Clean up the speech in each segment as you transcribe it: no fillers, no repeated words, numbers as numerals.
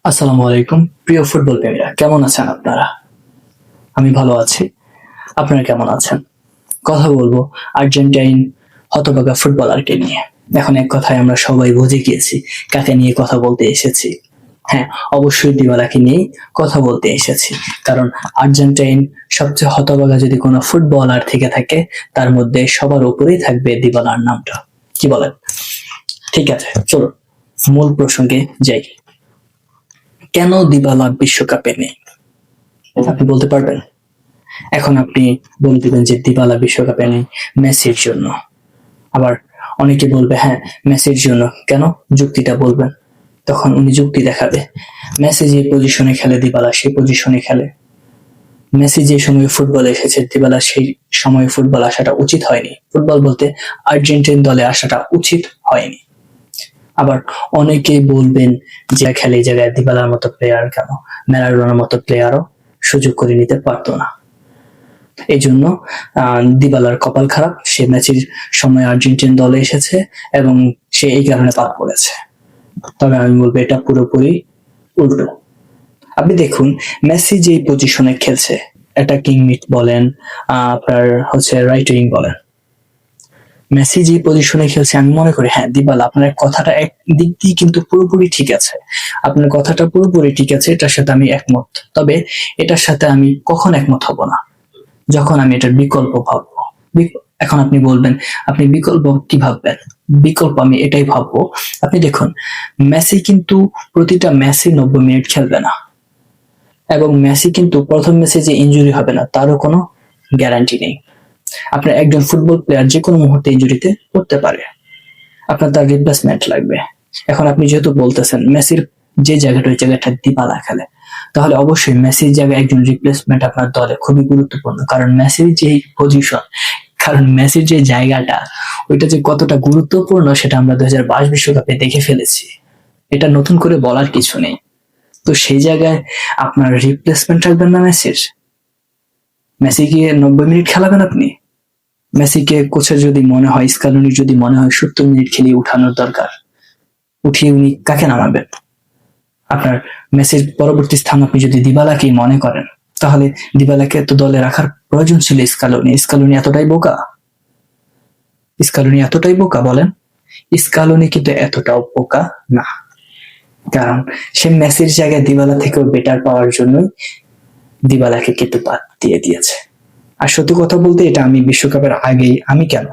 আসসালামু আলাইকুম প্রিয় ফুটবল প্রেমীরা, কেমন আছেন আপনারা? আমি ভালো আছি। আপনারা কেমন আছেন? কথা বলবো আর্জেন্টাইন হতভাগা ফুটবলারকে নিয়ে। এখন এক কথায় আমরা সবাই বুঝে গিয়েছি কাকে নিয়ে কথা বলতে এসেছি। হ্যাঁ, অবশ্যই দিবালাকে নিয়েই কথা বলতে এসেছি। কারণ আর্জেন্টাইন সবচেয়ে হতভাগা যদি কোনো ফুটবলার থেকে থাকে, তার মধ্যে সবার উপরেই থাকবে দিবালার নামটা। কি বলেন? ঠিক আছে, চলুন মূল প্রসঙ্গে যাই। কেন দিবালা বিশ্বকাপে নেই আপনি বলতে পারবেন? এখন আপনি বলে দিবেন যে দিবালা বিশ্বকাপে নেই মেসির জন্য। আবার অনেকে বলবে হ্যাঁ মেসির জন্য কেন, যুক্তিটা বলবেন। তখন উনি যুক্তি দেখাবে, মেসি যে পজিশনে খেলে দিবালা সেই পজিশনে খেলে। মেসি যে সময়ে ফুটবলে এসেছে দিবালা সেই সময়ে ফুটবল আসাটা উচিত হয়নি। ফুটবল বলতে আর্জেন্টিন দলে আসাটা উচিত হয়নি। আবার অনেকেই বলবেন যে খেলে এই জায়গায় দিবালার মতো প্লেয়ার কেন, ম্যারাডোনার মতো প্লেয়ারও সুযোগ করে নিতে পারতো না। এই জন্য দিবালার কপাল খারাপ, সে ম্যাচের সময় আর্জেন্টিন দলে এসেছে এবং সে এই কারণে বাদ পড়েছে। তবে আমি বলবো এটা পুরোপুরি উল্টো। আপনি দেখুন মেসি যে পজিশনে খেলছে, অ্যাটাকিং মিড বলেন, আপনার হচ্ছে রাইট উইং বলেন, মেসি যে পজিশনে খেলছে, আমি মনে করি হ্যাঁ দিবালা আপনার কথাটা এক দিক দিয়ে কিন্তু পুরোপুরি ঠিক আছে। আপনার কথাটা পুরোপুরি ঠিক আছে, এটার সাথে আমি একমত। তবে এটার সাথে আমি কখন একমত হব না, যখন আমি এটার বিকল্প ভাববো। এখন আপনি বলবেন আপনি বিকল্প কি ভাববেন? বিকল্প আমি এটাই ভাববো, আপনি দেখুন মেসি কিন্তু প্রতিটা ম্যাচে 90 মিনিট খেলবে না, এবং মেসি কিন্তু প্রথম ম্যাচে যে ইনজুরি হবে না তারও কোনো গ্যারান্টি নেই। আপনার একজন ফুটবল প্লেয়ার যে কোনো মুহূর্তে ইনজুরিতে পড়তে পারে, আপনার তার রিপ্লেসমেন্ট লাগবে। এখন আপনি যেহেতু বলতেছেন মেসির যে জায়গাটা ওই জায়গাটা দিবালা খেলে, তাহলে অবশ্যই মেসির জায়গায় একজন রিপ্লেসমেন্ট আপনার দলে খুবই গুরুত্বপূর্ণ। কারণ মেসির যে পজিশন, কারণ মেসির যে জায়গাটা, ওইটা যে কতটা গুরুত্বপূর্ণ সেটা আমরা 2022 বিশ্বকাপে দেখে ফেলেছি। এটা নতুন করে বলার কিছু নেই। তো সেই জায়গায় আপনার রিপ্লেসমেন্ট রাখবেন না মেসির? মেসিকে 90 মিনিট খেলাবেন আপনি? মেসিকে কোচের যদি মনে হয়, স্কালোনির যদি মনে হয় 70 মিনিট খেলিয়ে উঠানোর দরকার, উঠিয়ে উনি কাকে নামাবেন? আপনার মেসির পরবর্তী স্থান আপনি যদি দিবালাকেই মনে করেন, তাহলে দিবালাকে তো দলে রাখার প্রয়োজন ছিল স্কালোনি। স্কালোনি এতটাই বোকা? স্কালোনি এতটাই বোকা বলেন? স্কালোনি কিন্তু এতটাও বোকা না। কারণ সে মেসির জায়গায় দিবালা থেকেও বেটার পাওয়ার জন্যই দিবালাকে কিন্তু বাদ দিয়ে দিয়েছে। আর সত্যি কথা বলতে এটা আমি বিশ্বকাপের আগেই, আমি কেন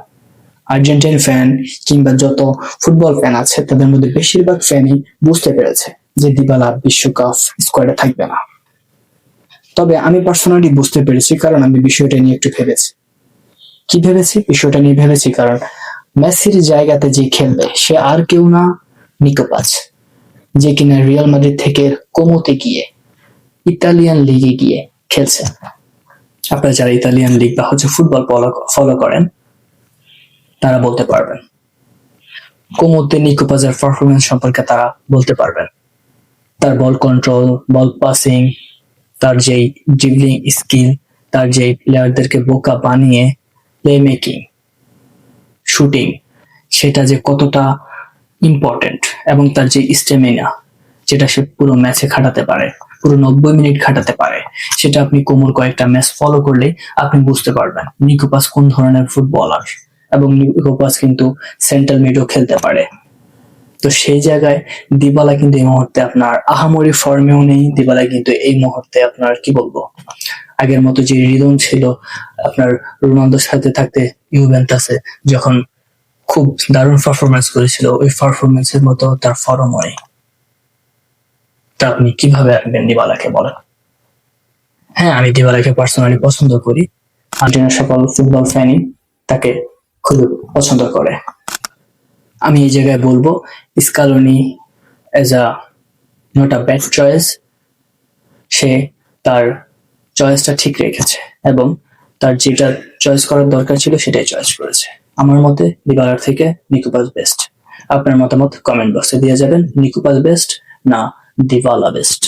আর্জেন্টাইন ফ্যান কিংবা যত ফুটবল ফ্যান আছে তাদের মধ্যে বেশিরভাগ ফ্যানই বুঝতে পেরেছে যে দিবালা বিশ্বকাপ স্কোয়াডে থাকবে না। তবে আমি পার্সোনালি বুঝতে পেরেছি, কারণ আমি বিষয়টা নিয়ে একটু ভেবেছি। কি ভেবেছি? বিষয়টা নিয়ে ভেবেছি কারণ মেসির জায়গাতে যে খেলবে সে আর কেউ না, নিকো পাচ, যে কিনা রিয়াল মাদ্রিদ থেকে কোমোতে গিয়ে ইতালিয়ান লিগে গিয়ে খেলছে। আপনারা যারা ইতালিয়ান লিগ বা হচ্ছে ফুটবল ফলো করেন তারা বলতে পারবেন, কোমোতে নিকো পাচের পারফরমেন্স সম্পর্কে তারা বলতে পারবেন। তার বল কন্ট্রোল, বল পাসিং, তার যেই ড্রিবলিং স্কিল, তার যেই প্লেয়ারদেরকে বোকা বানিয়ে প্লে মেকিং, শুটিং, সেটা যে কতটা ইম্পর্টেন্ট, এবং তার যে স্টেমিনা, যেটা সে পুরো ম্যাচে খাটাতে পারে, পুরো 90 মিনিট খাটাতে পারে, সেটা আপনি কোমর কয়েকটা ম্যাচ ফলো করলে আপনি বুঝতে পারবেন নিকো পাচ কোন ধরনের ফুটবলার। এবং নিকো পাচ কিন্তু সেন্ট্রাল মিডও খেলতে পারে। তো সেই জায়গায় দিবালা কিন্তু এই মুহূর্তে আপনার আহামরি ফর্মেও নেই। দিবালা কিন্তু এই মুহূর্তে আপনার কি বলবো, আগের মতো যে রিদম ছিল আপনার রোনালদোর সাথে থাকতে ইউভেন্টাসে যখন খুব দারুণ পারফরমেন্স করেছিল, ওই পারফরমেন্সের মতো তার ফর্মও নেই। তা আপনি কিভাবে রাখবেন দিবালাকে বলেন? হ্যাঁ, আমি দিবালাকে পার্সোনালি পছন্দ করি। আর্জেন্টিনার সকল ফুটবল ফ্যানই তাকে খুব পছন্দ করে। আমি এই জায়গায় বলবো Scaloni as a not a bad choice. সে তার চয়েসটা ঠিক রেখেছে এবং তার যেটা চয়েস করার দরকার ছিল সেটাই চয়েস করেছে। আমার মতে দিবালার থেকে নিকো পাচ বেস্ট। আপনার মতামত কমেন্ট বক্সে দিয়ে যাবেন। নিকো পাচ বেস্ট না দিবালা বেস্ট?